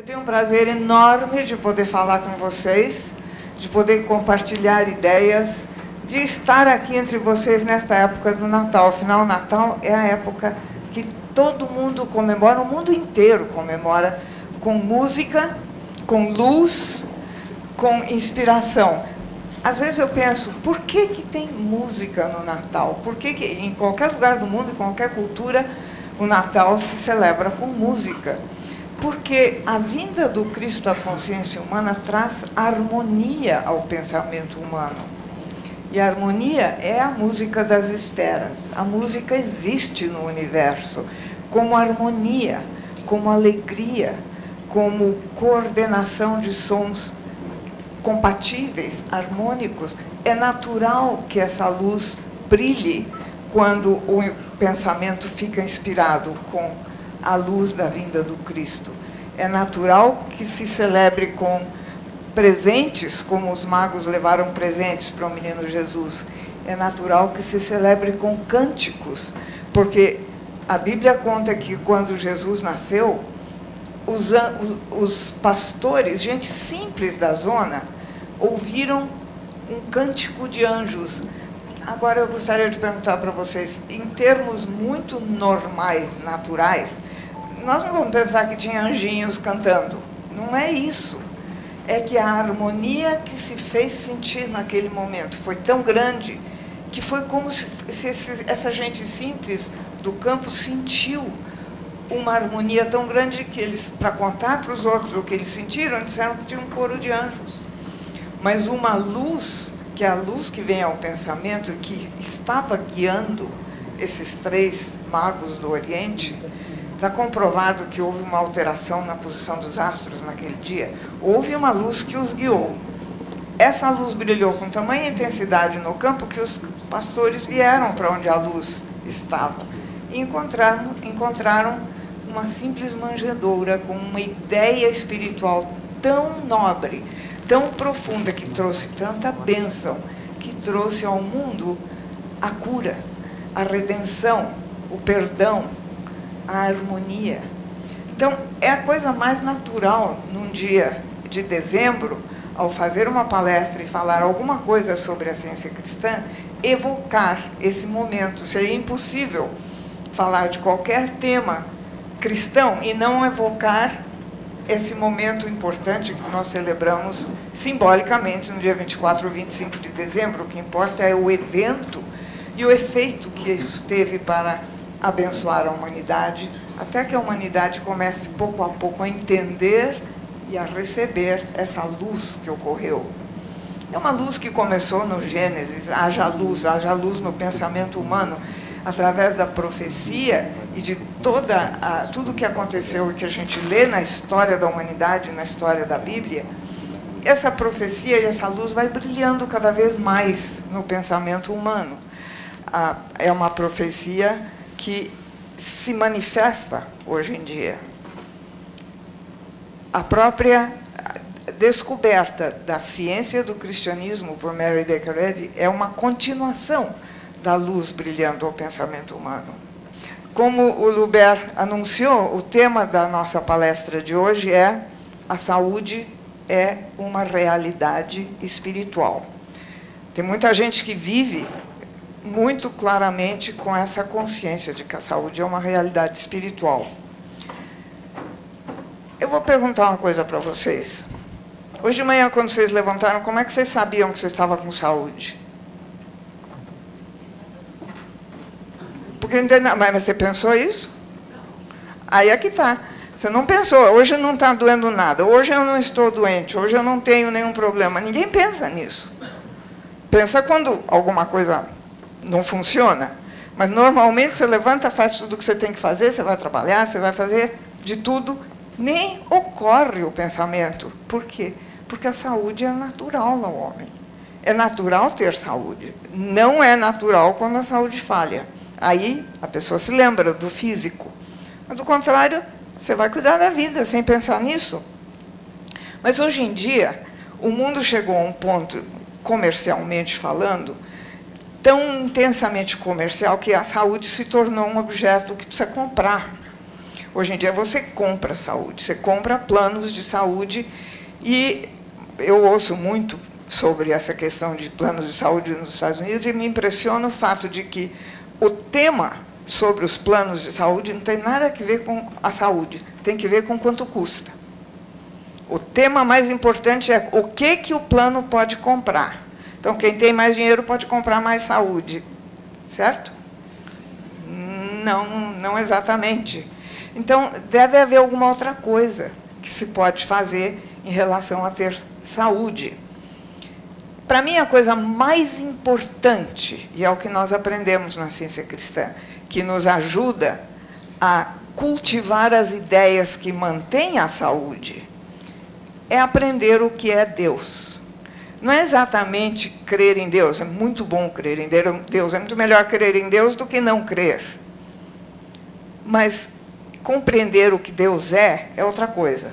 tenho um prazer enorme de poder falar com vocês, de poder compartilhar ideias, de estar aqui entre vocês nesta época do Natal. Afinal, o Natal é a época que todo mundo comemora, o mundo inteiro comemora, com música, com luz, com inspiração. Às vezes eu penso, por que tem música no Natal? Por que em qualquer lugar do mundo, em qualquer cultura, o Natal se celebra com música? Porque a vinda do Cristo à consciência humana traz harmonia ao pensamento humano. E a harmonia é a música das esferas. A música existe no universo como harmonia, como alegria, como coordenação de sons compatíveis, harmônicos. É natural que essa luz brilhe quando o pensamento fica inspirado com a luz da vinda do Cristo. É natural que se celebre com presentes, como os magos levaram presentes para o menino Jesus. É natural que se celebre com cânticos, porque a Bíblia conta que quando Jesus nasceu, os pastores, gente simples da zona, ouviram um cântico de anjos. Agora eu gostaria de perguntar para vocês, em termos muito normais, naturais, nós não vamos pensar que tinha anjinhos cantando. Não é isso. É que a harmonia que se fez sentir naquele momento foi tão grande que foi como se essa gente simples do campo sentiu uma harmonia tão grande que eles, para contar para os outros o que eles sentiram, disseram que tinha um coro de anjos. Mas uma luz, que é a luz que vem ao pensamento, que estava guiando esses três magos do Oriente. Está comprovado que houve uma alteração na posição dos astros naquele dia. Houve uma luz que os guiou. Essa luz brilhou com tamanha intensidade no campo que os pastores vieram para onde a luz estava. E encontraram uma simples manjedoura com uma ideia espiritual tão nobre, tão profunda, que trouxe tanta bênção, que trouxe ao mundo a cura, a redenção, o perdão, a harmonia. Então, é a coisa mais natural, num dia de dezembro, ao fazer uma palestra e falar alguma coisa sobre a ciência cristã, evocar esse momento. Seria impossível falar de qualquer tema cristão e não evocar esse momento importante que nós celebramos simbolicamente no dia 24 ou 25 de dezembro. O que importa é o evento e o efeito que isso teve para abençoar a humanidade, até que a humanidade comece pouco a pouco a entender e a receber essa luz que ocorreu. É uma luz que começou no Gênesis, haja luz no pensamento humano, através da profecia e de tudo que aconteceu e que a gente lê na história da humanidade, na história da Bíblia. Essa profecia e essa luz vai brilhando cada vez mais no pensamento humano. É uma profecia que se manifesta hoje em dia. A própria descoberta da ciência do cristianismo por Mary Baker Eddy é uma continuação da luz brilhando ao pensamento humano. Como o Luber anunciou, o tema da nossa palestra de hoje é: a saúde é uma realidade espiritual. Tem muita gente que vive muito claramente com essa consciência de que a saúde é uma realidade espiritual. Eu vou perguntar uma coisa para vocês. Hoje de manhã, quando vocês levantaram, como é que vocês sabiam que vocês estavam com saúde? Porque mas você pensou isso? Aí é que está. Você não pensou, hoje não está doendo nada, hoje eu não estou doente, hoje eu não tenho nenhum problema. Ninguém pensa nisso. Pensa quando alguma coisa não funciona. Mas, normalmente, você levanta, faz tudo o que você tem que fazer, você vai trabalhar, você vai fazer de tudo. Nem ocorre o pensamento. Por quê? Porque a saúde é natural ao homem. É natural ter saúde. Não é natural quando a saúde falha. Aí, a pessoa se lembra do físico. Mas, do contrário, você vai cuidar da vida sem pensar nisso. Mas, hoje em dia, o mundo chegou a um ponto, comercialmente falando, tão intensamente comercial, que a saúde se tornou um objeto que precisa comprar. Hoje em dia você compra saúde, você compra planos de saúde, e eu ouço muito sobre essa questão de planos de saúde nos Estados Unidos e me impressiona o fato de que o tema sobre os planos de saúde não tem nada a ver com a saúde, tem que ver com quanto custa. O tema mais importante é o que o plano pode comprar. Então, quem tem mais dinheiro pode comprar mais saúde, certo? Não exatamente. Então, deve haver alguma outra coisa que se pode fazer em relação a ter saúde. Para mim, a coisa mais importante, e é o que nós aprendemos na ciência cristã, que nos ajuda a cultivar as ideias que mantêm a saúde, é aprender o que é Deus. Não é exatamente crer em Deus, é muito bom crer em Deus, é muito melhor crer em Deus do que não crer. Mas compreender o que Deus é outra coisa,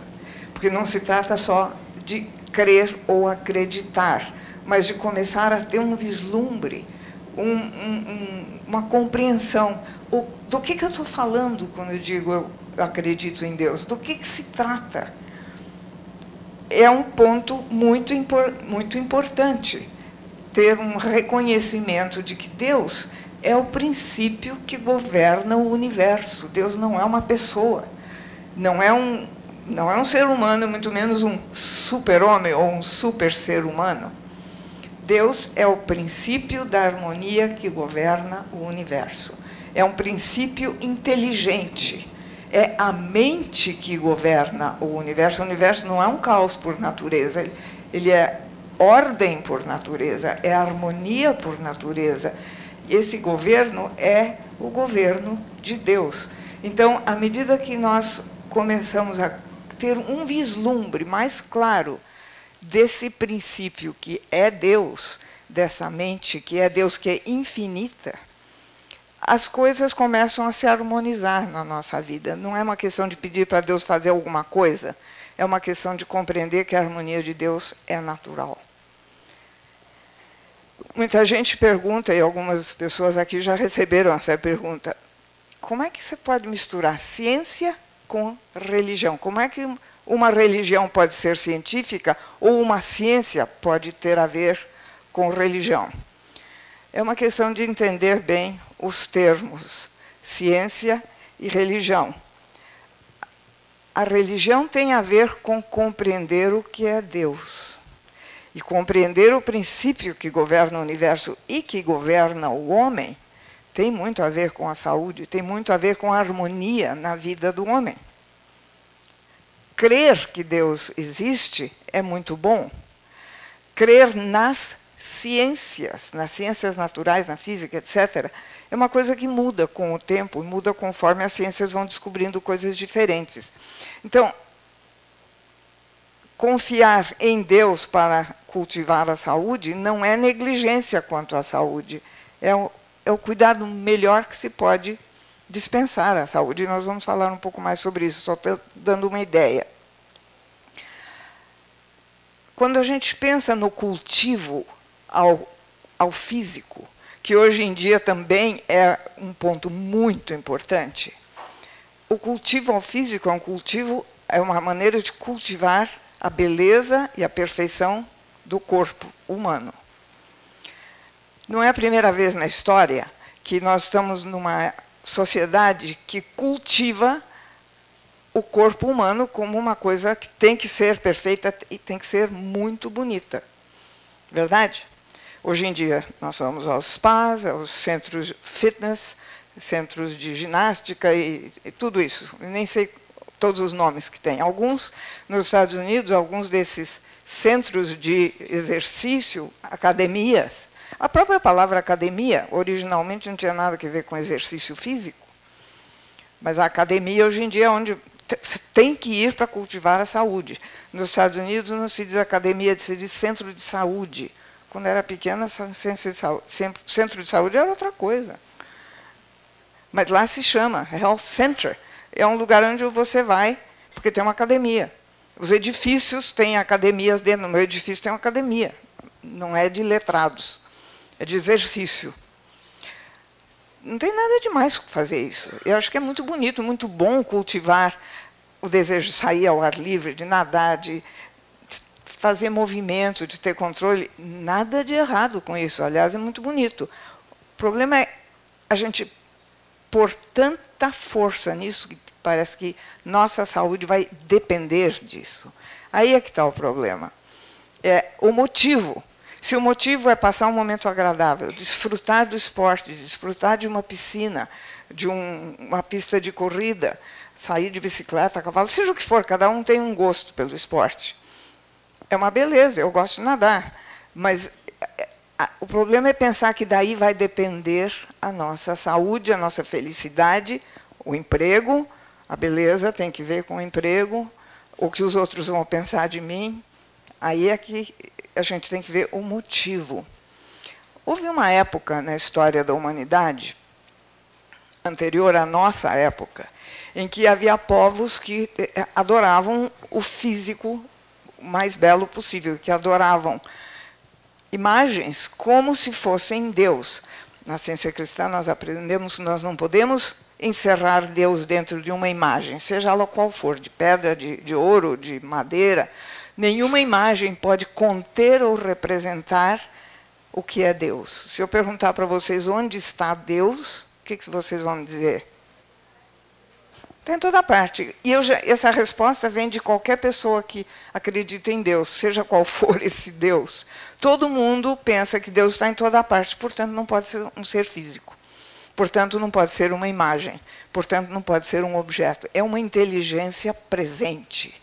porque não se trata só de crer ou acreditar, mas de começar a ter um vislumbre, uma compreensão. Do que eu estou falando quando eu digo eu acredito em Deus? Do que se trata? É um ponto muito importante, ter um reconhecimento de que Deus é o princípio que governa o universo. Deus não é uma pessoa, não é um ser humano, muito menos um super-homem ou um super-ser humano. Deus é o princípio da harmonia que governa o universo. É um princípio inteligente. É a mente que governa o universo. O universo não é um caos por natureza, ele é ordem por natureza, é harmonia por natureza. Esse governo é o governo de Deus. Então, à medida que nós começamos a ter um vislumbre mais claro desse princípio que é Deus, dessa mente que é Deus, que é infinita, as coisas começam a se harmonizar na nossa vida. Não é uma questão de pedir para Deus fazer alguma coisa, é uma questão de compreender que a harmonia de Deus é natural. Muita gente pergunta, e algumas pessoas aqui já receberam essa pergunta, como é que você pode misturar ciência com religião? Como é que uma religião pode ser científica ou uma ciência pode ter a ver com religião? É uma questão de entender bem os termos ciência e religião. A religião tem a ver com compreender o que é Deus. E compreender o princípio que governa o universo e que governa o homem tem muito a ver com a saúde, tem muito a ver com a harmonia na vida do homem. Crer que Deus existe é muito bom. Crer nas ciências naturais, na física, etc., é uma coisa que muda com o tempo, muda conforme as ciências vão descobrindo coisas diferentes. Então, confiar em Deus para cultivar a saúde não é negligência quanto à saúde, é o cuidado melhor que se pode dispensar à saúde. E nós vamos falar um pouco mais sobre isso, só estou dando uma ideia. Quando a gente pensa no cultivo ao físico, que hoje em dia também é um ponto muito importante, o cultivo ao físico é uma maneira de cultivar a beleza e a perfeição do corpo humano. Não é a primeira vez na história que nós estamos numa sociedade que cultiva o corpo humano como uma coisa que tem que ser perfeita e tem que ser muito bonita. Verdade? Hoje em dia, nós vamos aos spas, aos centros de fitness, centros de ginástica e tudo isso. Eu nem sei todos os nomes que tem. Alguns, nos Estados Unidos, alguns desses centros de exercício, academias. A própria palavra academia, originalmente, não tinha nada a ver com exercício físico. Mas a academia, hoje em dia, é onde você tem que ir para cultivar a saúde. Nos Estados Unidos, não se diz academia, se diz centro de saúde. Quando era pequena, centro de saúde era outra coisa. Mas lá se chama Health Center. É um lugar onde você vai, porque tem uma academia. Os edifícios têm academias dentro. No meu edifício tem uma academia. Não é de letrados, é de exercício. não tem nada demais fazer isso. Eu acho que é muito bonito, muito bom cultivar o desejo de sair ao ar livre, de nadar, de fazer movimento, de ter controle. Nada de errado com isso. Aliás, é muito bonito. O problema é a gente pôr tanta força nisso que parece que nossa saúde vai depender disso. Aí é que está o problema. É o motivo. Se o motivo é passar um momento agradável, desfrutar do esporte, desfrutar de uma piscina, de uma pista de corrida, sair de bicicleta, cavalo, seja o que for, cada um tem um gosto pelo esporte. É uma beleza, eu gosto de nadar, mas o problema é pensar que daí vai depender a nossa saúde, a nossa felicidade, o emprego, a beleza tem que ver com o emprego, o que os outros vão pensar de mim. Aí é que a gente tem que ver o motivo. Houve uma época na história da humanidade, anterior à nossa época, em que havia povos que adoravam o físico mais belo possível, que adoravam imagens como se fossem Deus. Na ciência cristã nós aprendemos que nós não podemos encerrar Deus dentro de uma imagem, seja ela qual for, de pedra, de ouro, de madeira. Nenhuma imagem pode conter ou representar o que é Deus. Se eu perguntar para vocês onde está Deus, o que vocês vão me dizer? Está em toda parte. E essa resposta vem de qualquer pessoa que acredita em Deus, seja qual for esse Deus. Todo mundo pensa que Deus está em toda parte, portanto, não pode ser um ser físico. Portanto, não pode ser uma imagem. Portanto, não pode ser um objeto. É uma inteligência presente.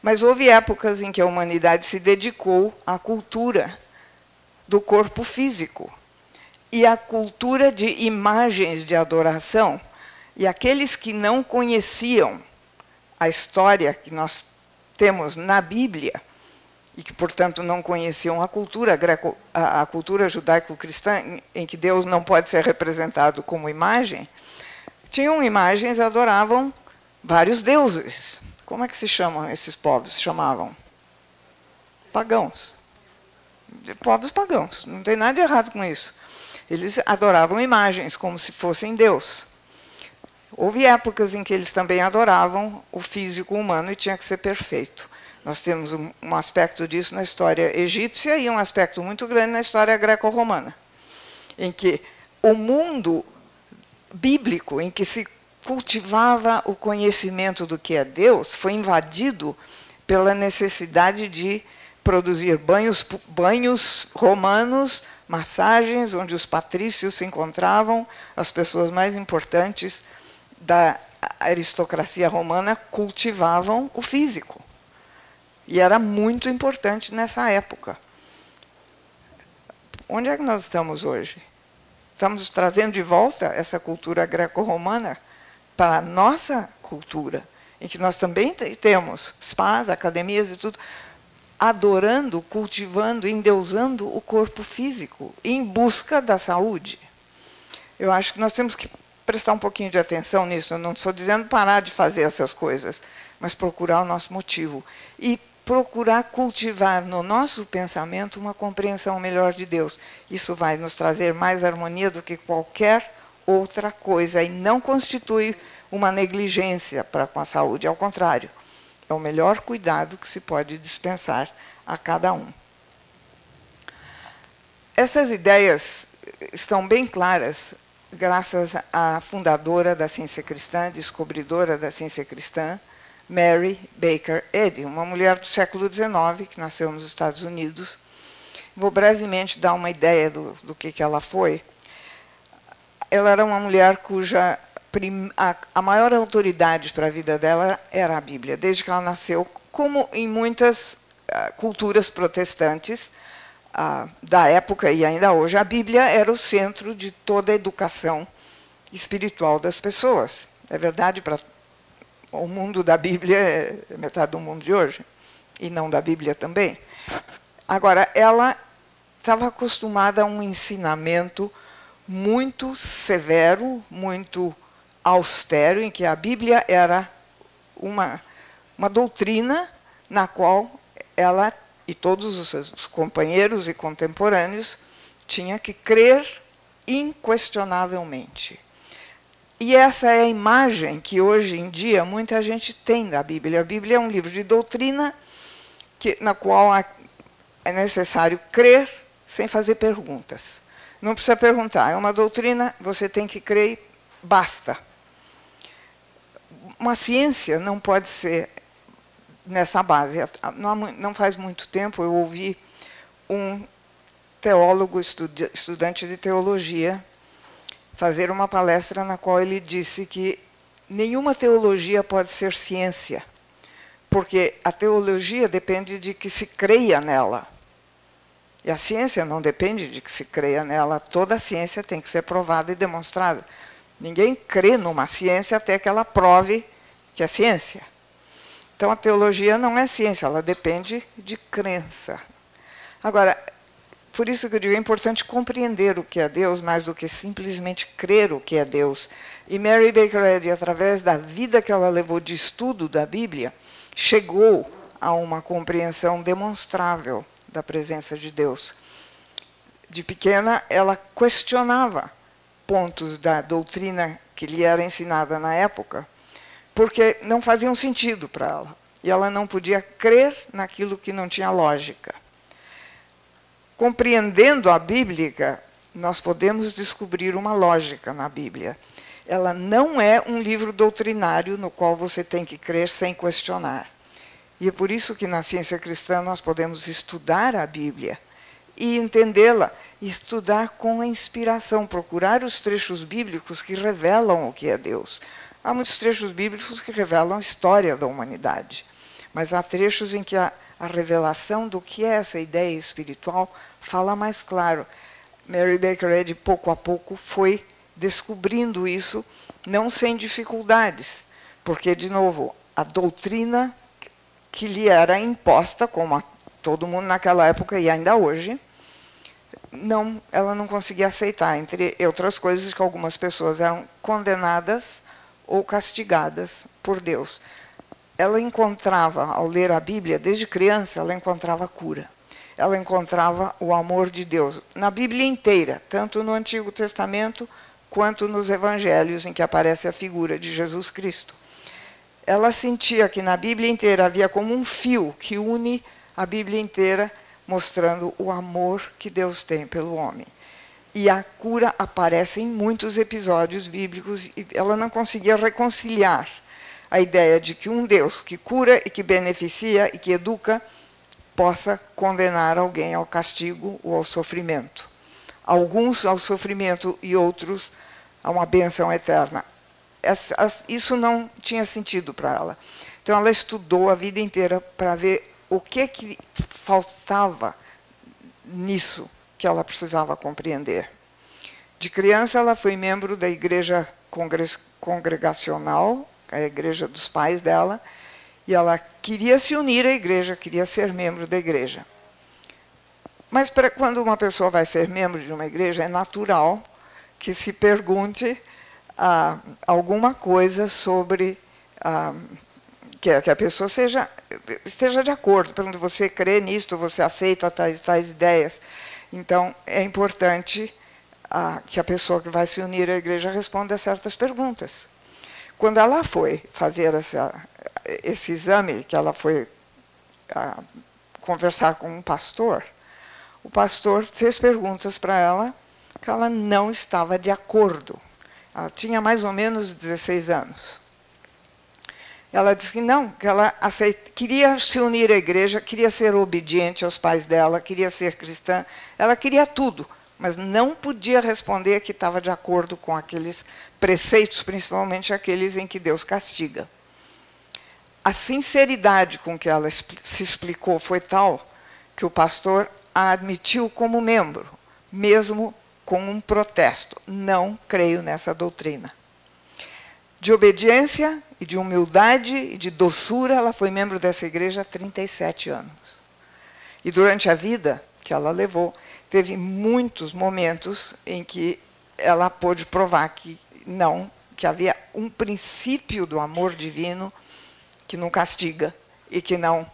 Mas houve épocas em que a humanidade se dedicou à cultura do corpo físico e à cultura de imagens de adoração. E aqueles que não conheciam a história que nós temos na Bíblia e que, portanto, não conheciam a cultura a cultura judaico-cristã, em que Deus não pode ser representado como imagem, tinham imagens e adoravam vários deuses. Como é que se chamam esses povos? Se chamavam pagãos. Povos pagãos. Não tem nada de errado com isso. Eles adoravam imagens como se fossem Deus. Houve épocas em que eles também adoravam o físico humano e tinha que ser perfeito. Nós temos um aspecto disso na história egípcia e um aspecto muito grande na história greco-romana, em que o mundo bíblico, em que se cultivava o conhecimento do que é Deus, foi invadido pela necessidade de produzir banhos romanos, massagens, onde os patrícios se encontravam, as pessoas mais importantes da aristocracia romana cultivavam o físico. E era muito importante nessa época. Onde é que nós estamos hoje? Estamos trazendo de volta essa cultura greco-romana para a nossa cultura, em que nós também temos spas, academias e tudo, adorando, cultivando, endeusando o corpo físico, em busca da saúde. Eu acho que nós temos que prestar um pouquinho de atenção nisso. Eu não estou dizendo parar de fazer essas coisas, mas procurar o nosso motivo. E procurar cultivar no nosso pensamento uma compreensão melhor de Deus. Isso vai nos trazer mais harmonia do que qualquer outra coisa e não constitui uma negligência para com a saúde. Ao contrário, é o melhor cuidado que se pode dispensar a cada um. Essas ideias estão bem claras graças à fundadora da ciência cristã, descobridora da ciência cristã, Mary Baker Eddy, uma mulher do século XIX, que nasceu nos Estados Unidos. Vou brevemente dar uma ideia do que ela foi. Ela era uma mulher cuja a maior autoridade para a vida dela era a Bíblia, desde que ela nasceu, como em muitas culturas protestantes da época e ainda hoje, a Bíblia era o centro de toda a educação espiritual das pessoas. É verdade, para o mundo da Bíblia é metade do mundo de hoje, e não da Bíblia também. Agora, ela estava acostumada a um ensinamento muito severo, muito austero, em que a Bíblia era uma doutrina na qual ela e todos os seus companheiros e contemporâneos tinham que crer inquestionavelmente. E essa é a imagem que hoje em dia muita gente tem da Bíblia. A Bíblia é um livro de doutrina na qual é necessário crer sem fazer perguntas. Não precisa perguntar, é uma doutrina, você tem que crer e basta. Uma ciência não pode ser nessa base. Não faz muito tempo eu ouvi um teólogo, estudante de teologia, fazer uma palestra na qual ele disse que nenhuma teologia pode ser ciência, porque a teologia depende de que se creia nela. E a ciência não depende de que se creia nela. Toda a ciência tem que ser provada e demonstrada. Ninguém crê numa ciência até que ela prove que é ciência. Então, a teologia não é ciência, ela depende de crença. Agora, por isso que eu digo, é importante compreender o que é Deus, mais do que simplesmente crer o que é Deus. E Mary Baker Eddy, através da vida que ela levou de estudo da Bíblia, chegou a uma compreensão demonstrável da presença de Deus. De pequena, ela questionava pontos da doutrina que lhe era ensinada na época, porque não faziam sentido para ela. E ela não podia crer naquilo que não tinha lógica. Compreendendo a Bíblia, nós podemos descobrir uma lógica na Bíblia. Ela não é um livro doutrinário no qual você tem que crer sem questionar. E é por isso que na ciência cristã nós podemos estudar a Bíblia e entendê-la, e estudar com a inspiração, procurar os trechos bíblicos que revelam o que é Deus. Há muitos trechos bíblicos que revelam a história da humanidade, mas há trechos em que a revelação do que é essa ideia espiritual fala mais claro. Mary Baker Eddy, pouco a pouco, foi descobrindo isso, não sem dificuldades, porque, de novo, a doutrina que lhe era imposta, como a todo mundo naquela época e ainda hoje, ela não conseguia aceitar, entre outras coisas, que algumas pessoas eram condenadas ou castigadas por Deus. Ela encontrava, ao ler a Bíblia, desde criança, ela encontrava cura. Ela encontrava o amor de Deus na Bíblia inteira, tanto no Antigo Testamento quanto nos Evangelhos, em que aparece a figura de Jesus Cristo. Ela sentia que na Bíblia inteira havia como um fio que une a Bíblia inteira, mostrando o amor que Deus tem pelo homem. E a cura aparece em muitos episódios bíblicos, e ela não conseguia reconciliar a ideia de que um Deus que cura e que beneficia e que educa possa condenar alguém ao castigo ou ao sofrimento. Alguns ao sofrimento e outros a uma bênção eterna. Isso não tinha sentido para ela. Então, ela estudou a vida inteira para ver o que faltava nisso que ela precisava compreender. De criança, ela foi membro da igreja congregacional, a igreja dos pais dela, e ela queria se unir à igreja, queria ser membro da igreja. Mas quando uma pessoa vai ser membro de uma igreja, é natural que se pergunte alguma coisa sobre que a pessoa esteja de acordo. Pergunta, você crê nisto, você aceita tais ideias? Então, é importante que a pessoa que vai se unir à igreja responda a certas perguntas. Quando ela foi fazer esse exame, que ela foi conversar com um pastor, o pastor fez perguntas para ela que ela não estava de acordo. Ela tinha mais ou menos 16 anos. Ela disse que não, que ela queria se unir à igreja, queria ser obediente aos pais dela, queria ser cristã, ela queria tudo, mas não podia responder que estava de acordo com aqueles preceitos, principalmente aqueles em que Deus castiga. A sinceridade com que ela se explicou foi tal que o pastor a admitiu como membro, mesmo com um protesto. Não creio nessa doutrina. De obediência e de humildade e de doçura, ela foi membro dessa igreja há 37 anos. E durante a vida que ela levou, teve muitos momentos em que ela pôde provar que havia um princípio do amor divino que não castiga e que não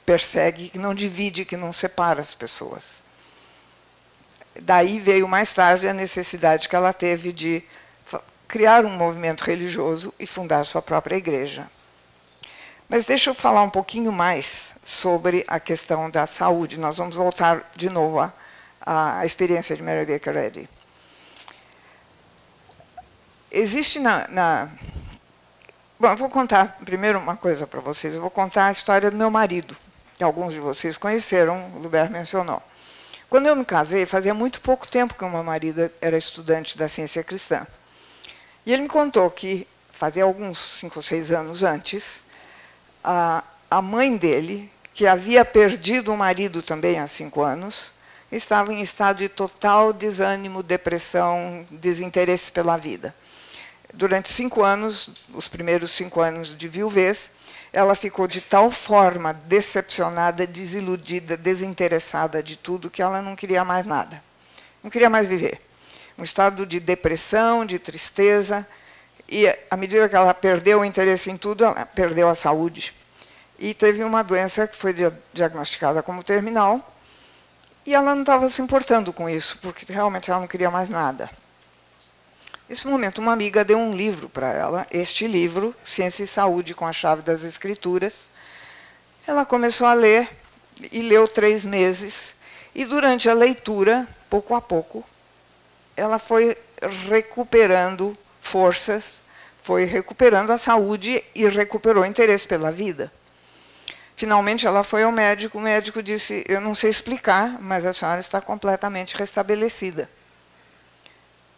persegue, que não divide, que não separa as pessoas. Daí veio mais tarde a necessidade que ela teve de criar um movimento religioso e fundar sua própria igreja. Mas deixa eu falar um pouquinho mais sobre a questão da saúde. Nós vamos voltar de novo à experiência de Mary Baker Eddy. Existe Bom, eu vou contar primeiro uma coisa para vocês. Eu vou contar a história do meu marido, que alguns de vocês conheceram, o Lubert mencionou. Quando eu me casei, fazia muito pouco tempo que o meu marido era estudante da ciência cristã. E ele me contou que, fazia alguns 5 ou 6 anos antes, a mãe dele, que havia perdido o marido também há 5 anos, estava em estado de total desânimo, depressão, desinteresse pela vida. Durante 5 anos, os primeiros 5 anos de viuvez, ela ficou de tal forma decepcionada, desiludida, desinteressada de tudo, que ela não queria mais nada. Não queria mais viver. Um estado de depressão, de tristeza. E, à medida que ela perdeu o interesse em tudo, ela perdeu a saúde. E teve uma doença que foi diagnosticada como terminal. E ela não estava se importando com isso, porque realmente ela não queria mais nada. Nesse momento, uma amiga deu um livro para ela, este livro, Ciência e Saúde com a Chave das Escrituras. Ela começou a ler, e leu 3 meses, e durante a leitura, pouco a pouco, ela foi recuperando forças, foi recuperando a saúde e recuperou o interesse pela vida. Finalmente, ela foi ao médico, o médico disse, eu não sei explicar, mas a senhora está completamente restabelecida.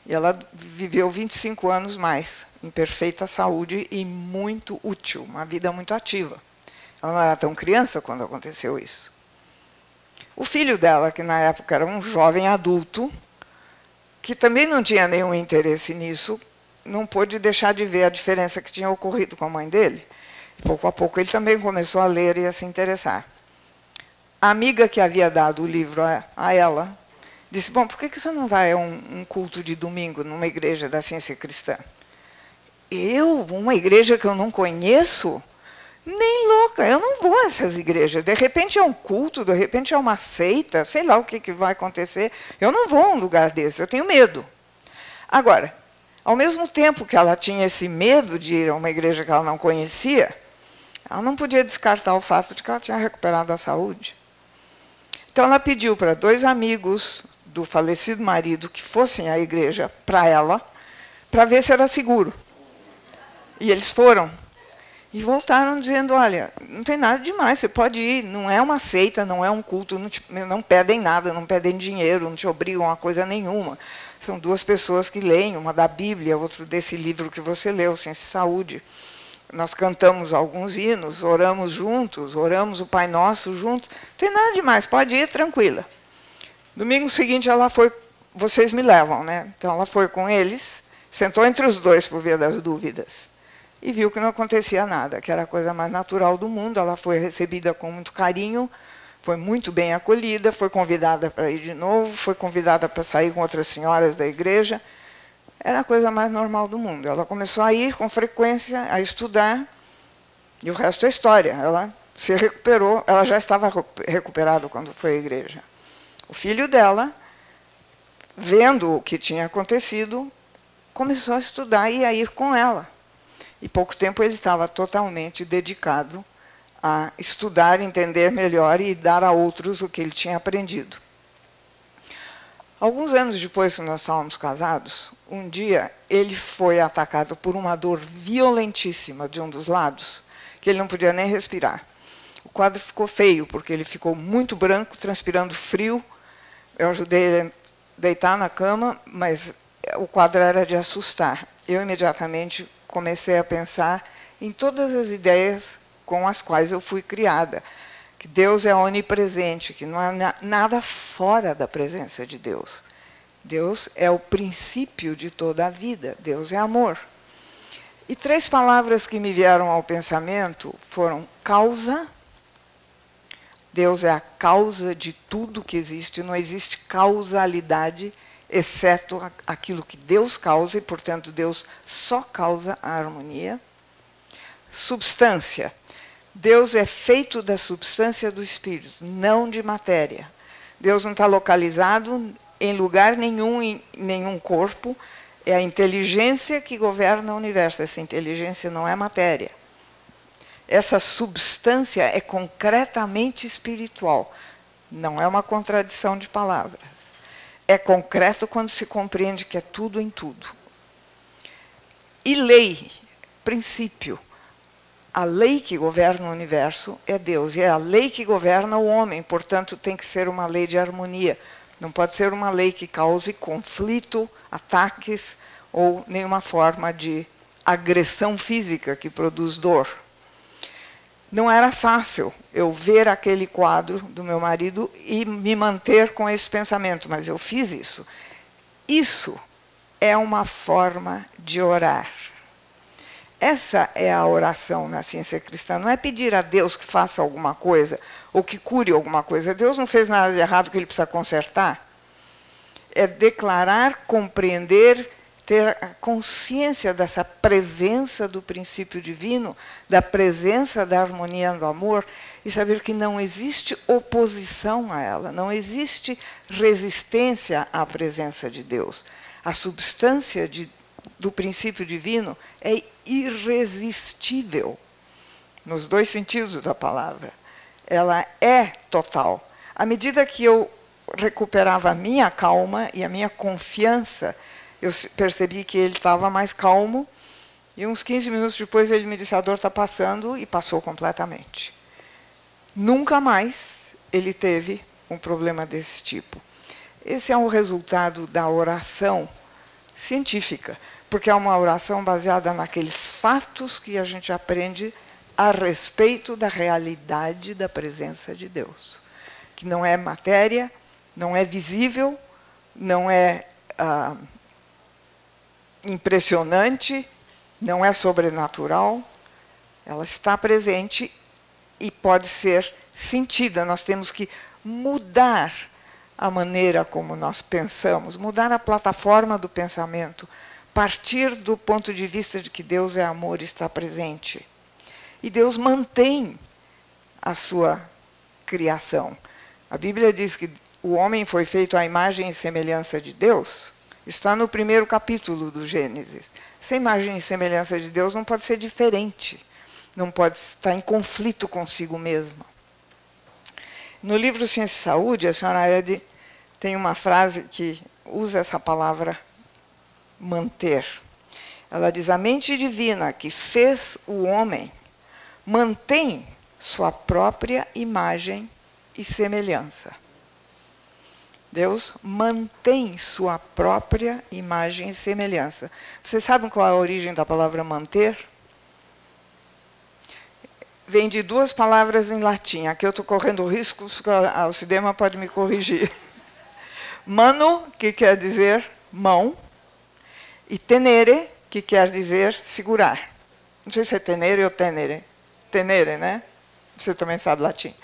E ela viveu 25 anos mais, em perfeita saúde e muito útil, uma vida muito ativa. Ela não era tão criança quando aconteceu isso. O filho dela, que na época era um jovem adulto, que também não tinha nenhum interesse nisso, não pôde deixar de ver a diferença que tinha ocorrido com a mãe dele. Pouco a pouco ele também começou a ler e a se interessar. A amiga que havia dado o livro a ela, disse, bom, por que você não vai a um culto de domingo numa igreja da ciência cristã? Eu? Uma igreja que eu não conheço? Nem louca, eu não vou a essas igrejas. De repente é um culto, de repente é uma seita, sei lá o que vai acontecer. Eu não vou a um lugar desse, eu tenho medo. Agora, ao mesmo tempo que ela tinha esse medo de ir a uma igreja que ela não conhecia, ela não podia descartar o fato de que ela tinha recuperado a saúde. Então ela pediu para 2 amigos do falecido marido que fossem à igreja para ela, para ver se era seguro. E eles foram. E voltaram dizendo, olha, não tem nada demais, você pode ir, não é uma seita, não é um culto, não pedem nada, não pedem dinheiro, não te obrigam a coisa nenhuma. São 2 pessoas que leem, uma da Bíblia, outro desse livro que você leu, Ciência e Saúde. Nós cantamos alguns hinos, oramos juntos, oramos o Pai Nosso juntos. Não tem nada demais, pode ir tranquila. Domingo seguinte ela foi, vocês me levam, né? Então ela foi com eles, sentou entre os 2 por via das dúvidas. E viu que não acontecia nada, que era a coisa mais natural do mundo. Ela foi recebida com muito carinho, foi muito bem acolhida, foi convidada para ir de novo, foi convidada para sair com outras senhoras da igreja. Era a coisa mais normal do mundo. Ela começou a ir com frequência, a estudar, e o resto é história. Ela se recuperou, ela já estava recuperada quando foi à igreja. O filho dela, vendo o que tinha acontecido, começou a estudar e a ir com ela. E pouco tempo ele estava totalmente dedicado a estudar, entender melhor e dar a outros o que ele tinha aprendido. Alguns anos depois que nós estávamos casados, um dia ele foi atacado por uma dor violentíssima de um dos lados, que ele não podia nem respirar. O quadro ficou feio, porque ele ficou muito branco, transpirando frio. Eu ajudei ele a deitar na cama, mas o quadro era de assustar. Eu imediatamente comecei a pensar em todas as ideias com as quais eu fui criada. Que Deus é onipresente, que não há nada fora da presença de Deus. Deus é o princípio de toda a vida. Deus é amor. E 3 palavras que me vieram ao pensamento foram causa. Deus é a causa de tudo que existe. Não existe causalidade, exceto aquilo que Deus causa, e, portanto, Deus só causa a harmonia. Substância. Deus é feito da substância do Espírito, não de matéria. Deus não está localizado em lugar nenhum, em nenhum corpo. É a inteligência que governa o universo. Essa inteligência não é matéria. Essa substância é concretamente espiritual. Não é uma contradição de palavras. É concreto quando se compreende que é tudo em tudo. E lei, princípio. A lei que governa o universo é Deus. E é a lei que governa o homem. Portanto, tem que ser uma lei de harmonia. Não pode ser uma lei que cause conflito, ataques ou nenhuma forma de agressão física que produz dor. Não era fácil eu ver aquele quadro do meu marido e me manter com esse pensamento, mas eu fiz isso. Isso é uma forma de orar. Essa é a oração na ciência cristã. Não é pedir a Deus que faça alguma coisa ou que cure alguma coisa. Deus não fez nada de errado que ele precisa consertar. É declarar, compreender, ter a consciência dessa presença do princípio divino, da presença da harmonia do amor, e saber que não existe oposição a ela, não existe resistência à presença de Deus. A substância do princípio divino é irresistível, nos dois sentidos da palavra. Ela é total. À medida que eu recuperava a minha calma e a minha confiança, eu percebi que ele estava mais calmo, e uns 15 minutos depois ele me disse: a dor está passando, e passou completamente. Nunca mais ele teve um problema desse tipo. Esse é um resultado da oração científica, porque é uma oração baseada naqueles fatos que a gente aprende a respeito da realidade da presença de Deus, que não é matéria, não é visível, não é impressionante, não é sobrenatural, ela está presente e pode ser sentida. Nós temos que mudar a maneira como nós pensamos, mudar a plataforma do pensamento, partir do ponto de vista de que Deus é amor e está presente. E Deus mantém a sua criação. A Bíblia diz que o homem foi feito à imagem e semelhança de Deus. Está no primeiro capítulo do Gênesis. Essa imagem e semelhança de Deus não pode ser diferente. Não pode estar em conflito consigo mesma. No livro Ciência e Saúde, a senhora Ed tem uma frase que usa essa palavra manter. Ela diz: a mente divina que fez o homem mantém sua própria imagem e semelhança. Deus mantém sua própria imagem e semelhança. Vocês sabem qual é a origem da palavra manter? Vem de duas palavras em latim. Aqui eu estou correndo riscos, o Cidema pode me corrigir. Mano, que quer dizer mão, e tenere, que quer dizer segurar. Não sei se é tenere ou tenere. Tenere, né? Você também sabe latim.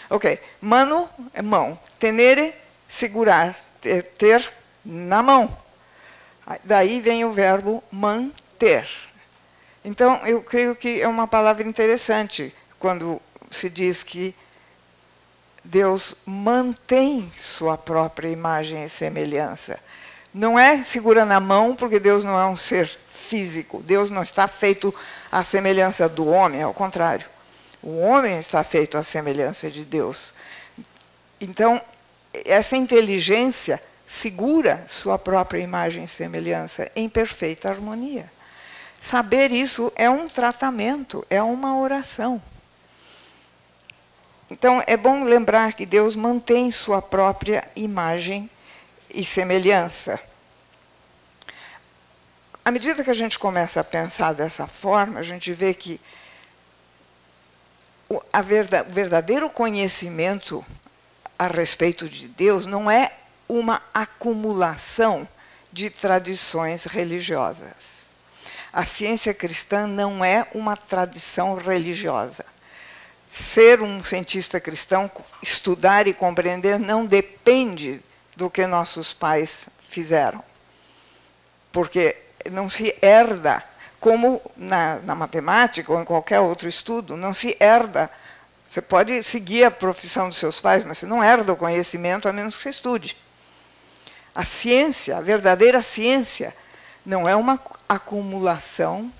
Ok. Mano é mão. Tenere, segurar, ter na mão. Daí vem o verbo manter. Então, eu creio que é uma palavra interessante quando se diz que Deus mantém sua própria imagem e semelhança. Não é segura na mão, porque Deus não é um ser físico. Deus não está feito à semelhança do homem, ao contrário. O homem está feito à semelhança de Deus. Então, essa inteligência segura sua própria imagem e semelhança em perfeita harmonia. Saber isso é um tratamento, é uma oração. Então, é bom lembrar que Deus mantém sua própria imagem e semelhança. À medida que a gente começa a pensar dessa forma, a gente vê que o verdadeiro conhecimento a respeito de Deus não é uma acumulação de tradições religiosas. A ciência cristã não é uma tradição religiosa. Ser um cientista cristão, estudar e compreender, não depende do que nossos pais fizeram. Porque não se herda, como na matemática ou em qualquer outro estudo, não se herda. Você pode seguir a profissão dos seus pais, mas você não herda o conhecimento a menos que você estude. A ciência, a verdadeira ciência, não é uma acumulação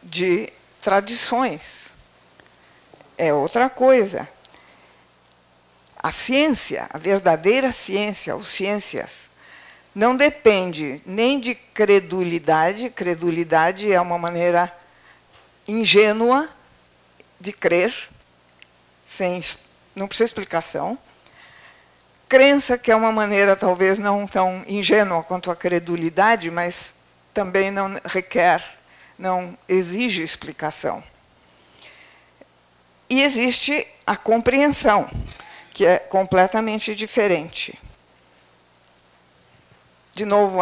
de tradições. É outra coisa. A ciência, a verdadeira ciência, ou ciências, não depende nem de credulidade. Credulidade é uma maneira ingênua de crer, não precisa explicação. Crença, que é uma maneira talvez não tão ingênua quanto a credulidade, mas também não requer, não exige explicação. E existe a compreensão, que é completamente diferente. De novo,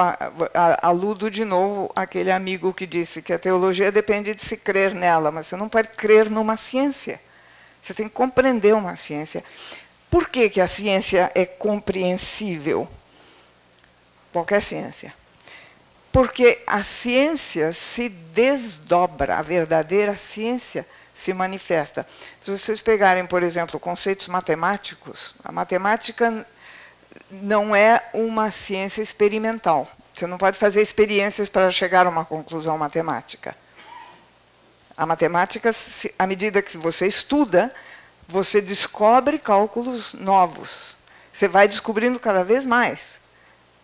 aludo de novo àquele amigo que disse que a teologia depende de se crer nela, mas você não pode crer numa ciência. Você tem que compreender uma ciência. Por que que a ciência é compreensível? Qualquer ciência. Porque a ciência se desdobra, a verdadeira ciência se manifesta. Se vocês pegarem, por exemplo, conceitos matemáticos, a matemática não é uma ciência experimental. Você não pode fazer experiências para chegar a uma conclusão matemática. A matemática, à medida que você estuda, você descobre cálculos novos. Você vai descobrindo cada vez mais,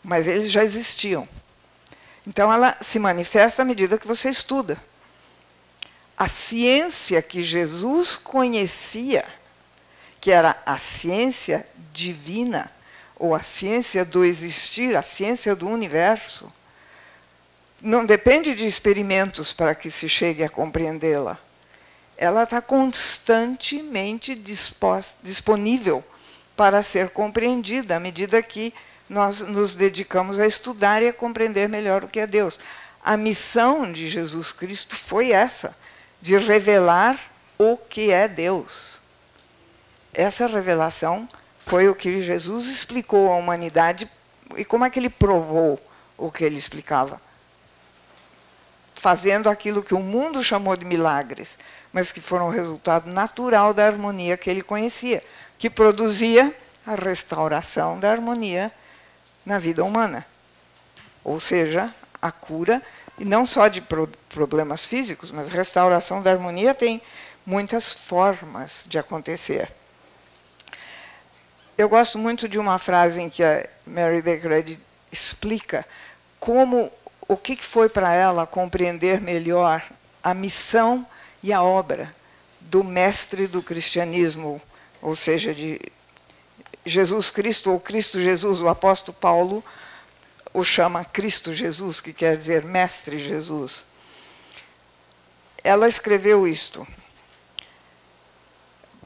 mas eles já existiam. Então, ela se manifesta à medida que você estuda. A ciência que Jesus conhecia, que era a ciência divina, ou a ciência do existir, a ciência do universo, não depende de experimentos para que se chegue a compreendê-la. Ela está constantemente disponível para ser compreendida à medida que nós nos dedicamos a estudar e a compreender melhor o que é Deus. A missão de Jesus Cristo foi essa, de revelar o que é Deus. Essa revelação foi o que Jesus explicou à humanidade. E como é que ele provou o que ele explicava? Fazendo aquilo que o mundo chamou de milagres, mas que foram o resultado natural da harmonia que ele conhecia, que produzia a restauração da harmonia na vida humana. Ou seja, a cura, e não só de problemas físicos, mas a restauração da harmonia tem muitas formas de acontecer. Eu gosto muito de uma frase em que a Mary Baker Eddy explica o que foi para ela compreender melhor a missão e a obra do mestre do cristianismo, ou seja, de Jesus Cristo, ou Cristo Jesus. O apóstolo Paulo o chama Cristo Jesus, que quer dizer Mestre Jesus. Ela escreveu isto.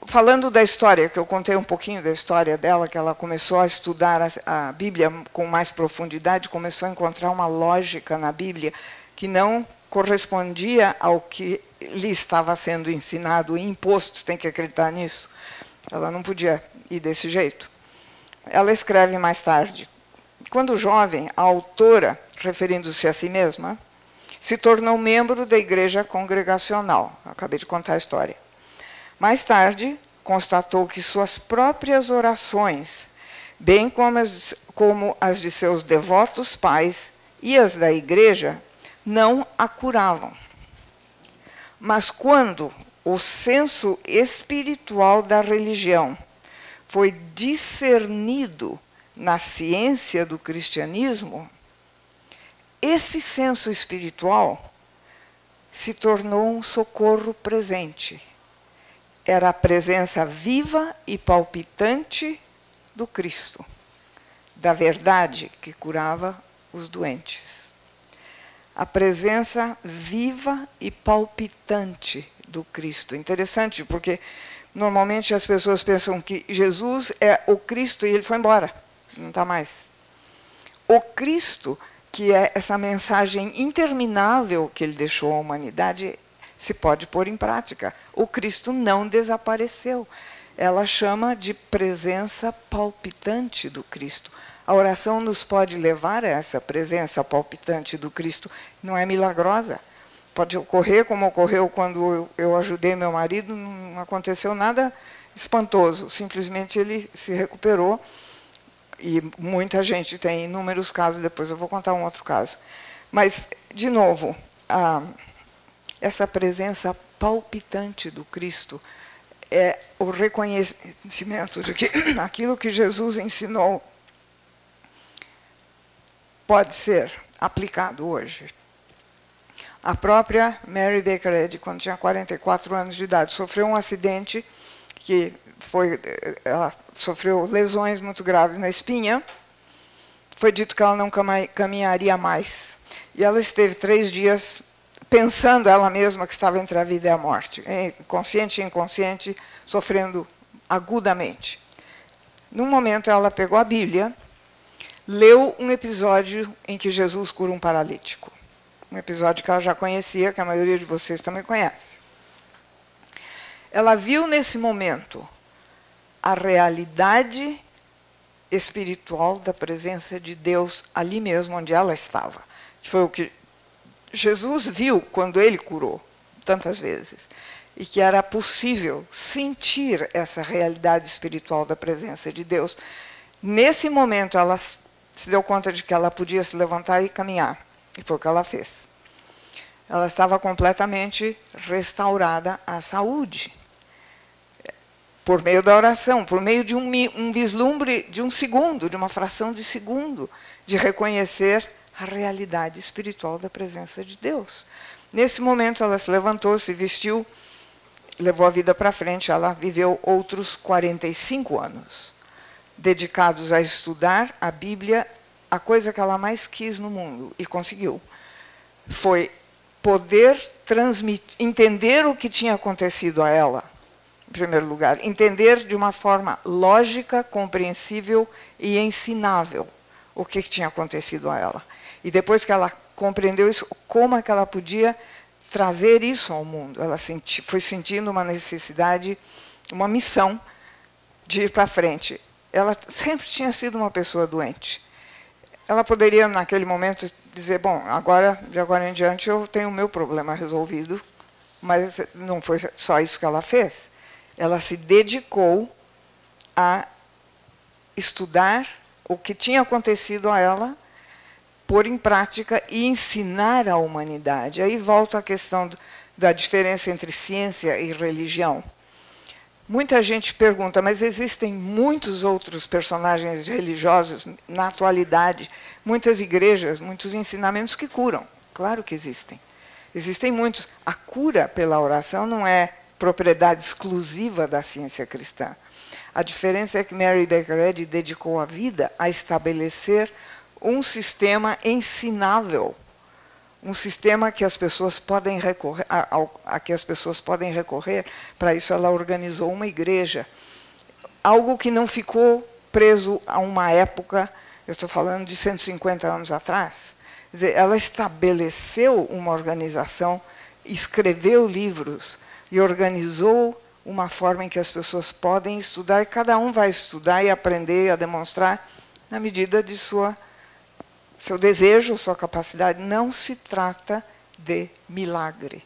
Falando da história, que eu contei um pouquinho da história dela, que ela começou a estudar a Bíblia com mais profundidade, começou a encontrar uma lógica na Bíblia que não correspondia ao que lhe estava sendo ensinado e imposto. Tem que acreditar nisso. Ela não podia ir desse jeito. Ela escreve mais tarde: quando jovem, a autora, referindo-se a si mesma, se tornou membro da igreja congregacional. Acabei de contar a história. Mais tarde, constatou que suas próprias orações, bem como as de seus devotos pais e as da igreja, não a curavam. Mas quando o senso espiritual da religião foi discernido na ciência do cristianismo, esse senso espiritual se tornou um socorro presente. Era a presença viva e palpitante do Cristo, da verdade que curava os doentes. A presença viva e palpitante do Cristo. Interessante, porque normalmente as pessoas pensam que Jesus é o Cristo e ele foi embora, não está mais. O Cristo, que é essa mensagem interminável que ele deixou à humanidade, se pode pôr em prática. O Cristo não desapareceu. Ela chama de presença palpitante do Cristo. A oração nos pode levar a essa presença palpitante do Cristo. Não é milagrosa. Pode ocorrer como ocorreu quando eu ajudei meu marido, não aconteceu nada espantoso. Simplesmente ele se recuperou E muita gente tem inúmeros casos, depois eu vou contar um outro caso. Mas, de novo, essa presença palpitante do Cristo é o reconhecimento de que aquilo que Jesus ensinou pode ser aplicado hoje. A própria Mary Baker Eddy, quando tinha 44 anos de idade, sofreu um acidente que ela sofreu lesões muito graves na espinha. Foi dito que ela não caminharia mais. E ela esteve 3 dias pensando ela mesma que estava entre a vida e a morte, consciente e inconsciente, sofrendo agudamente. Num momento, ela pegou a Bíblia, leu um episódio em que Jesus cura um paralítico. Um episódio que ela já conhecia, que a maioria de vocês também conhece. Ela viu nesse momento a realidade espiritual da presença de Deus ali mesmo onde ela estava. Foi o que Jesus viu quando ele curou, tantas vezes. E que era possível sentir essa realidade espiritual da presença de Deus. Nesse momento, ela se deu conta de que ela podia se levantar e caminhar. E foi o que ela fez. Ela estava completamente restaurada à saúde. Por meio da oração, por meio de um vislumbre de um segundo, de uma fração de segundo, de reconhecer a realidade espiritual da presença de Deus. Nesse momento, ela se levantou, se vestiu, levou a vida para frente. Ela viveu outros 45 anos, dedicados a estudar a Bíblia, a coisa que ela mais quis no mundo, e conseguiu. Foi poder entender o que tinha acontecido a ela, em primeiro lugar. Entender de uma forma lógica, compreensível e ensinável o que tinha acontecido a ela. E depois que ela compreendeu isso, como é que ela podia trazer isso ao mundo? Ela foi sentindo uma necessidade, uma missão de ir para frente. Ela sempre tinha sido uma pessoa doente. Ela poderia, naquele momento, dizer, bom, de agora em diante eu tenho o meu problema resolvido, mas não foi só isso que ela fez. Ela se dedicou a estudar o que tinha acontecido a ela, pôr em prática e ensinar à humanidade. Aí volta a questão da diferença entre ciência e religião. Muita gente pergunta, mas existem muitos outros personagens religiosos na atualidade, muitas igrejas, muitos ensinamentos que curam. Claro que existem. Existem muitos. A cura pela oração não é propriedade exclusiva da ciência cristã. A diferença é que Mary Baker Eddy dedicou a vida a estabelecer um sistema ensinável, um sistema que as pessoas podem recorrer, a que as pessoas podem recorrer. Para isso, ela organizou uma igreja, algo que não ficou preso a uma época, eu estou falando de 150 anos atrás. Quer dizer, ela estabeleceu uma organização, escreveu livros e organizou uma forma em que as pessoas podem estudar, e cada um vai estudar e aprender a demonstrar na medida de seu desejo, sua capacidade. Não se trata de milagre.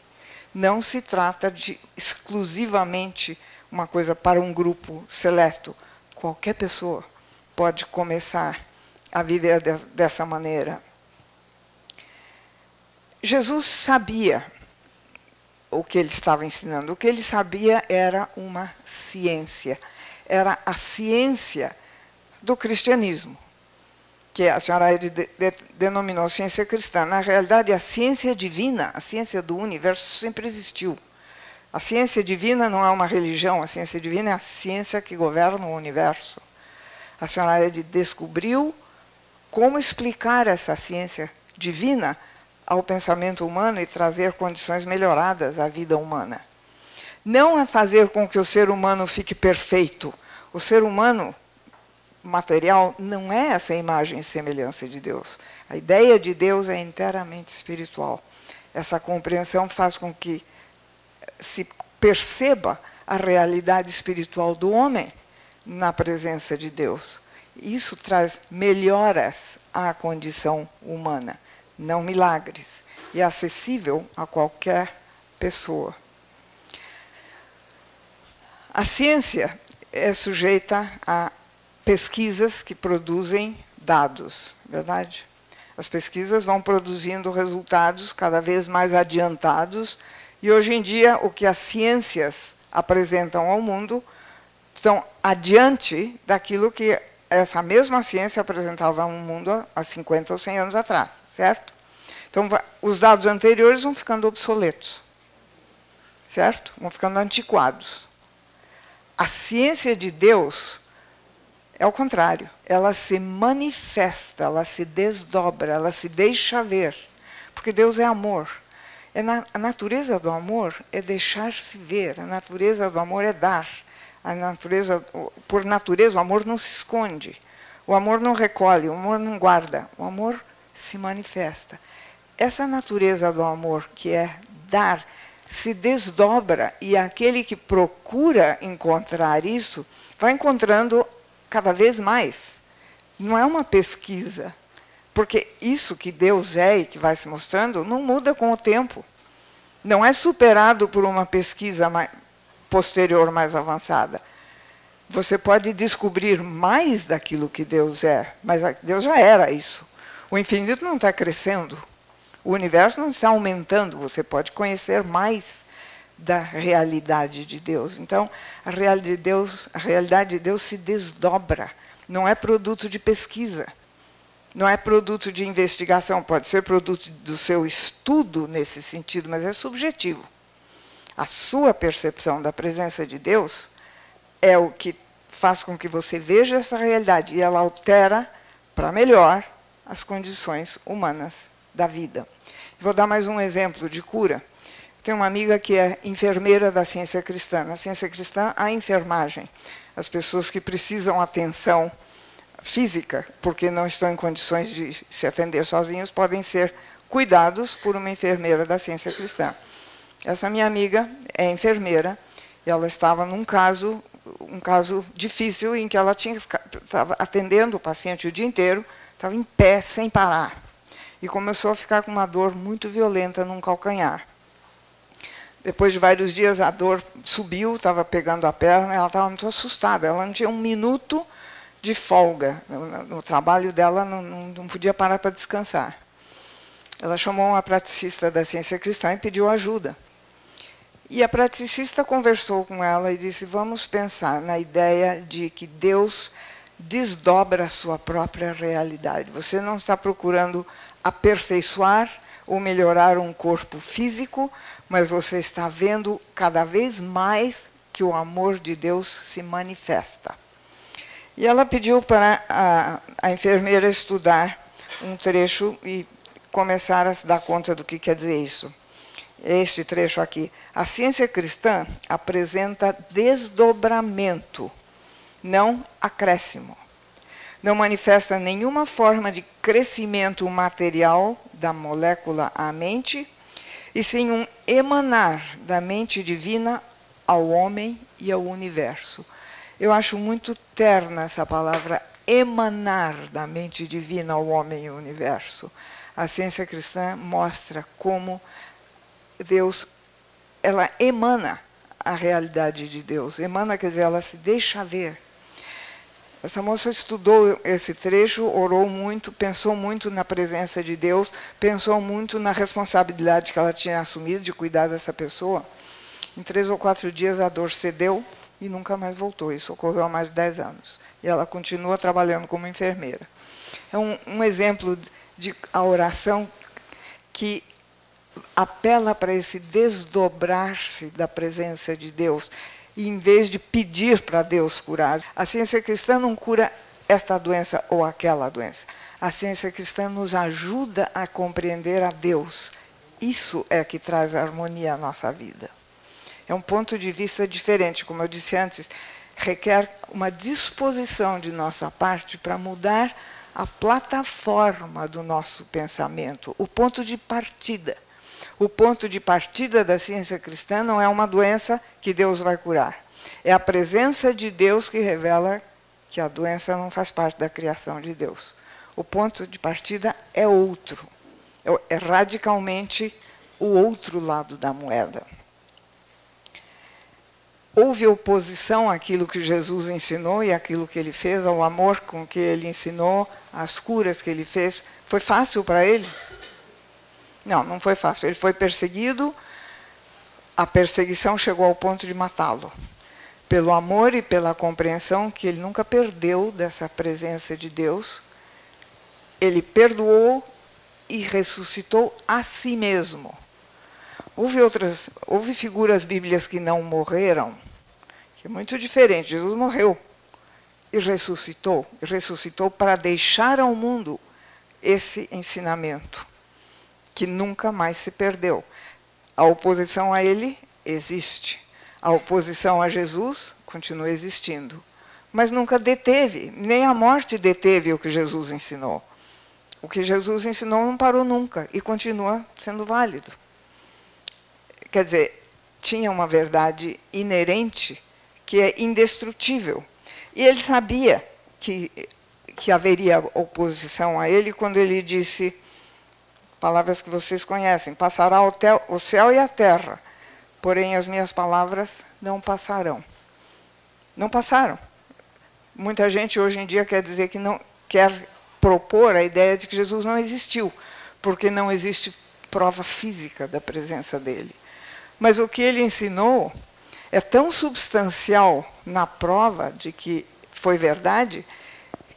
Não se trata de exclusivamente uma coisa para um grupo seleto. Qualquer pessoa pode começar a viver dessa maneira. Jesus sabia o que ele estava ensinando. O que ele sabia era uma ciência. Era a ciência do cristianismo, que a senhora denominou ciência cristã. Na realidade, a ciência divina, a ciência do universo, sempre existiu. A ciência divina não é uma religião, a ciência divina é a ciência que governa o universo. A senhora descobriu como explicar essa ciência divina ao pensamento humano e trazer condições melhoradas à vida humana. Não é fazer com que o ser humano fique perfeito. O ser humano material não é essa imagem e semelhança de Deus. A ideia de Deus é inteiramente espiritual. Essa compreensão faz com que se perceba a realidade espiritual do homem na presença de Deus. Isso traz melhoras à condição humana, não milagres, e é acessível a qualquer pessoa. A ciência é sujeita a pesquisas que produzem dados, verdade? As pesquisas vão produzindo resultados cada vez mais adiantados, e hoje em dia o que as ciências apresentam ao mundo estão adiante daquilo que essa mesma ciência apresentava ao mundo há 50 ou 100 anos atrás, certo? Então, os dados anteriores vão ficando obsoletos, certo? Vão ficando antiquados. A ciência de Deus é o contrário. Ela se manifesta, ela se desdobra, ela se deixa ver. Porque Deus é amor. A natureza do amor é deixar-se ver. A natureza do amor é dar. Por natureza, o amor não se esconde. O amor não recolhe, o amor não guarda. O amor se manifesta. Essa natureza do amor, que é dar, se desdobra, e aquele que procura encontrar isso, vai encontrando cada vez mais. Não é uma pesquisa, porque isso que Deus é e que vai se mostrando não muda com o tempo. Não é superado por uma pesquisa posterior mais avançada. Você pode descobrir mais daquilo que Deus é, mas Deus já era isso. O infinito não está crescendo. O universo não está aumentando. Você pode conhecer mais da realidade de Deus. Então, a realidade de Deus se desdobra. Não é produto de pesquisa. Não é produto de investigação. Pode ser produto do seu estudo nesse sentido, mas é subjetivo. A sua percepção da presença de Deus é o que faz com que você veja essa realidade, e ela altera para melhor as condições humanas da vida. Vou dar mais um exemplo de cura. Tenho uma amiga que é enfermeira da ciência cristã. Na ciência cristã, há enfermagem. As pessoas que precisam atenção física, porque não estão em condições de se atender sozinhos, podem ser cuidados por uma enfermeira da ciência cristã. Essa minha amiga é enfermeira, e ela estava num caso, um caso difícil, em que ela estava atendendo o paciente o dia inteiro, estava em pé, sem parar. E começou a ficar com uma dor muito violenta num calcanhar. Depois de vários dias, a dor subiu, estava pegando a perna, ela estava muito assustada. Ela não tinha um minuto de folga. No trabalho dela, não podia parar para descansar. Ela chamou uma praticista da ciência cristã e pediu ajuda. E a praticista conversou com ela e disse: vamos pensar na ideia de que Deus desdobra a sua própria realidade. Você não está procurando aperfeiçoar ou melhorar um corpo físico, mas você está vendo cada vez mais que o amor de Deus se manifesta. E ela pediu para a enfermeira estudar um trecho e começar a se dar conta do que quer dizer isso. Este trecho aqui. A ciência cristã apresenta desdobramento, não acréscimo. Não manifesta nenhuma forma de crescimento material da molécula à mente, e sim um emanar da mente divina ao homem e ao universo. Eu acho muito terna essa palavra, emanar da mente divina ao homem e ao universo. A ciência cristã mostra como Deus, ela emana a realidade de Deus. Emana, quer dizer, ela se deixa ver. Essa moça estudou esse trecho, orou muito, pensou muito na presença de Deus, pensou muito na responsabilidade que ela tinha assumido de cuidar dessa pessoa. Em 3 ou 4 dias a dor cedeu e nunca mais voltou. Isso ocorreu há mais de 10 anos. E ela continua trabalhando como enfermeira. É um exemplo de a oração que apela para esse desdobrar-se da presença de Deus. E em vez de pedir para Deus curar, a ciência cristã não cura esta doença ou aquela doença. A ciência cristã nos ajuda a compreender a Deus. Isso é que traz harmonia à nossa vida. É um ponto de vista diferente, como eu disse antes, requer uma disposição de nossa parte para mudar a plataforma do nosso pensamento, o ponto de partida. O ponto de partida da ciência cristã não é uma doença que Deus vai curar. É a presença de Deus que revela que a doença não faz parte da criação de Deus. O ponto de partida é outro. É radicalmente o outro lado da moeda. houve oposição àquilo que Jesus ensinou e àquilo que ele fez, ao amor com que ele ensinou, às curas que ele fez. Foi fácil para ele? Não, não foi fácil. Ele foi perseguido, a perseguição chegou ao ponto de matá-lo. Pelo amor e pela compreensão que ele nunca perdeu dessa presença de Deus, ele perdoou e ressuscitou a si mesmo. Houve figuras bíblicas que não morreram, que é muito diferente. Jesus morreu e ressuscitou para deixar ao mundo esse ensinamento, que nunca mais se perdeu. A oposição a ele existe. A oposição a Jesus continua existindo. Mas nunca deteve, nem a morte deteve o que Jesus ensinou. O que Jesus ensinou não parou nunca e continua sendo válido. Quer dizer, tinha uma verdade inerente que é indestrutível. E ele sabia que haveria oposição a ele quando ele disse, palavras que vocês conhecem, passará o céu e a terra, porém as minhas palavras não passarão. Não passaram. Muita gente hoje em dia quer dizer que não quer propor a ideia de que Jesus não existiu, porque não existe prova física da presença dele. Mas o que ele ensinou é tão substancial na prova de que foi verdade,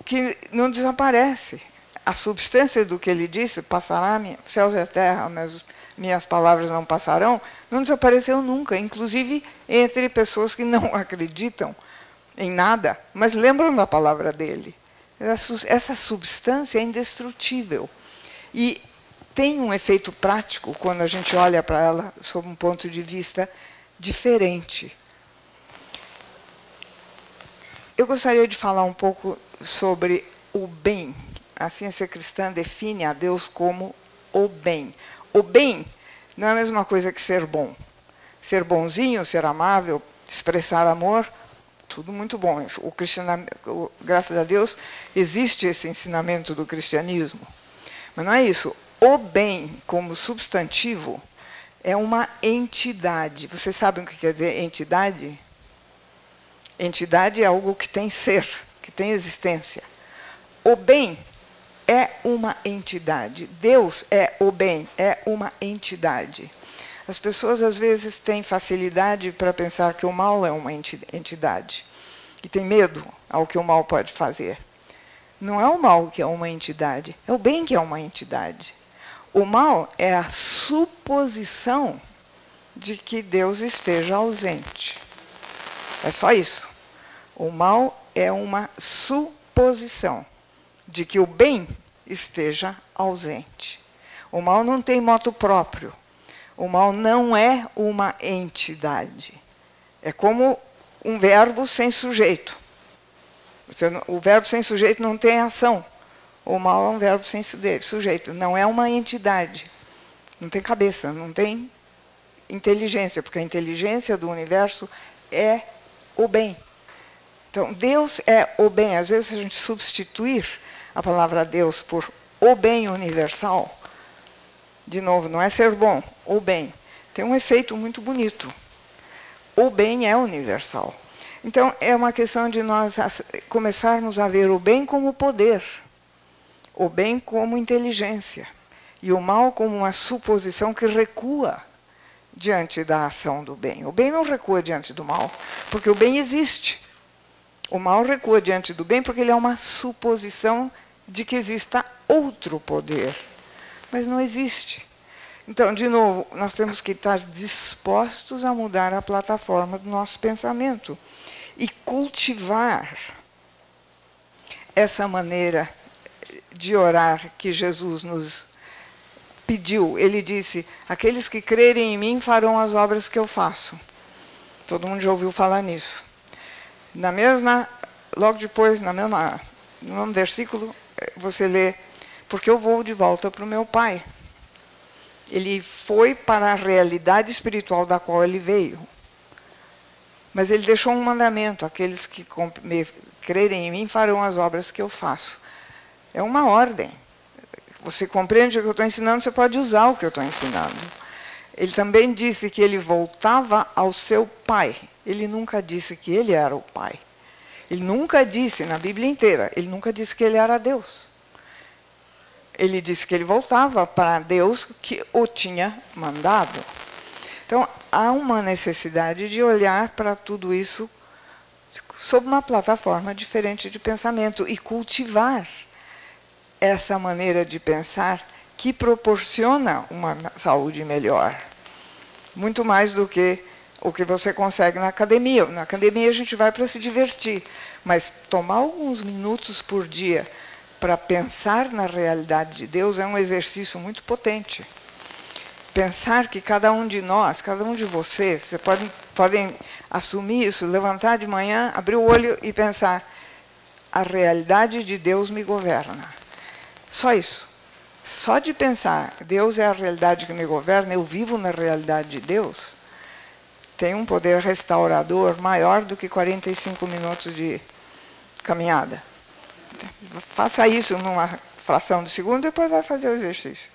que não desaparece. A substância do que ele disse, passará céus e a terra, mas minhas palavras não passarão, não desapareceu nunca, inclusive entre pessoas que não acreditam em nada, mas lembram da palavra dele. Essa substância é indestrutível. E tem um efeito prático quando a gente olha para ela sob um ponto de vista diferente. Eu gostaria de falar um pouco sobre o bem. A ciência cristã define a Deus como o bem. O bem não é a mesma coisa que ser bom. Ser bonzinho, ser amável, expressar amor, tudo muito bom. O cristianismo, graças a Deus, existe esse ensinamento do cristianismo. Mas não é isso. O bem, como substantivo, é uma entidade. Vocês sabem o que quer dizer entidade? Entidade é algo que tem ser, que tem existência. O bem é uma entidade. Deus é o bem, é uma entidade. As pessoas, às vezes, têm facilidade para pensar que o mal é uma entidade. E tem medo ao que o mal pode fazer. Não é o mal que é uma entidade, é o bem que é uma entidade. O mal é a suposição de que Deus esteja ausente. É só isso. O mal é uma suposição de que o bem esteja ausente. O mal não tem moto próprio. O mal não é uma entidade. É como um verbo sem sujeito. O verbo sem sujeito não tem ação. O mal é um verbo sem sujeito. Não é uma entidade. Não tem cabeça, não tem inteligência, porque a inteligência do universo é o bem. Então, Deus é o bem. Às vezes, se a gente substituir a palavra Deus por o bem universal, de novo, não é ser bom, o bem, tem um efeito muito bonito. O bem é universal. Então, é uma questão de nós começarmos a ver o bem como poder, o bem como inteligência, e o mal como uma suposição que recua diante da ação do bem. O bem não recua diante do mal, porque o bem existe. O mal recua diante do bem porque ele é uma suposição de que exista outro poder. Mas não existe. Então, de novo, nós temos que estar dispostos a mudar a plataforma do nosso pensamento e cultivar essa maneira de orar que Jesus nos pediu. Ele disse, aqueles que crerem em mim farão as obras que eu faço. Todo mundo já ouviu falar nisso. Logo depois, no mesmo versículo, você lê, porque eu vou de volta para o meu Pai. Ele foi para a realidade espiritual da qual ele veio. Mas ele deixou um mandamento, aqueles que crerem em mim farão as obras que eu faço. É uma ordem. Você compreende o que eu estou ensinando, você pode usar o que eu estou ensinando. Ele também disse que ele voltava ao seu Pai. Ele nunca disse que ele era o Pai. Ele nunca disse, na Bíblia inteira, ele nunca disse que ele era Deus. Ele disse que ele voltava para Deus que o tinha mandado. Então, há uma necessidade de olhar para tudo isso sob uma plataforma diferente de pensamento e cultivar essa maneira de pensar que proporciona uma saúde melhor. Muito mais do que o que você consegue na academia. Na academia a gente vai para se divertir, mas tomar alguns minutos por dia para pensar na realidade de Deus é um exercício muito potente. Pensar que cada um de nós, cada um de vocês podem assumir isso, levantar de manhã, abrir o olho e pensar: a realidade de Deus me governa. Só isso. Só de pensar, Deus é a realidade que me governa, eu vivo na realidade de Deus, tem um poder restaurador maior do que 45 minutos de caminhada. Faça isso numa fração de segundo, depois vai fazer o exercício.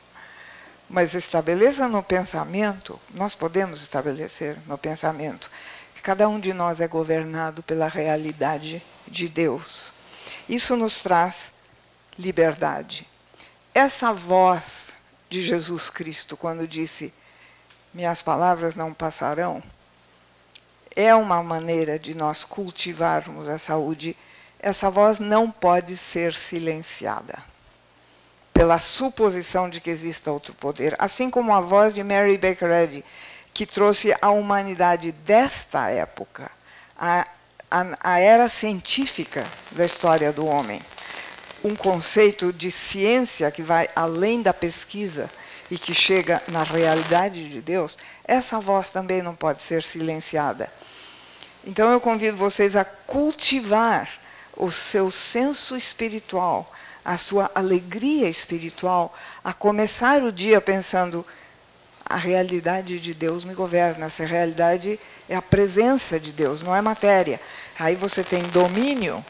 Mas estabeleça no pensamento, nós podemos estabelecer no pensamento, que cada um de nós é governado pela realidade de Deus. Isso nos traz liberdade. Essa voz de Jesus Cristo, quando disse: minhas palavras não passarão, é uma maneira de nós cultivarmos a saúde. Essa voz não pode ser silenciada pela suposição de que exista outro poder. Assim como a voz de Mary Baker Eddy, que trouxe à humanidade desta época a era científica da história do homem. Um conceito de ciência que vai além da pesquisa e que chega na realidade de Deus, essa voz também não pode ser silenciada. Então eu convido vocês a cultivar o seu senso espiritual, a sua alegria espiritual, a começar o dia pensando: a realidade de Deus me governa, essa realidade é a presença de Deus, não é matéria. Aí você tem domínio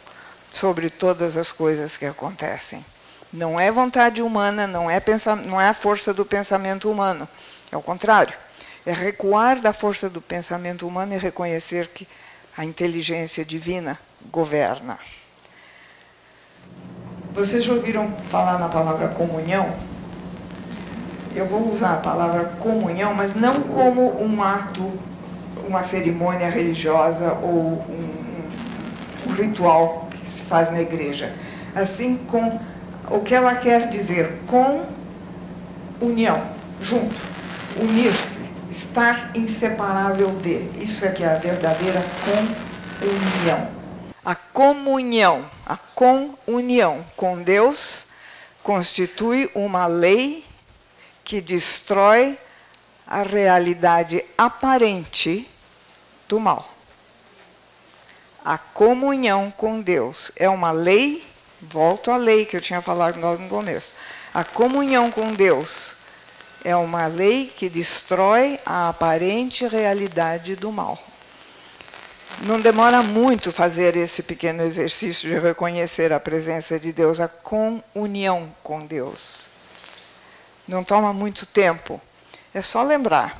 sobre todas as coisas que acontecem. Não é vontade humana, não é a força do pensamento humano. É o contrário. É recuar da força do pensamento humano e reconhecer que a inteligência divina governa. Vocês já ouviram falar na palavra comunhão? Eu vou usar a palavra comunhão, mas não como um ato, uma cerimônia religiosa ou um ritual que se faz na igreja. Assim, com o que ela quer dizer, com união, junto, unir-se, estar inseparável de. Isso é que é a verdadeira comunhão. A comunhão com Deus constitui uma lei que destrói a realidade aparente do mal. A comunhão com Deus é uma lei, volto à lei que eu tinha falado logo no começo. A comunhão com Deus é uma lei que destrói a aparente realidade do mal. Não demora muito fazer esse pequeno exercício de reconhecer a presença de Deus, a comunhão com Deus. Não toma muito tempo, é só lembrar.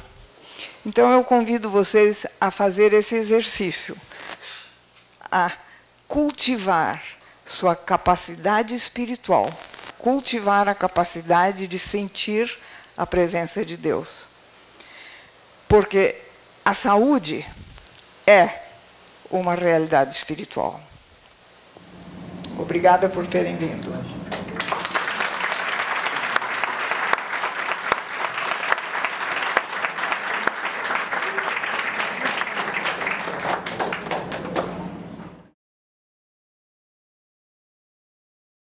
Então eu convido vocês a fazer esse exercício, a cultivar sua capacidade espiritual, cultivar a capacidade de sentir a presença de Deus. Porque a saúde é uma realidade espiritual. Obrigada por terem vindo.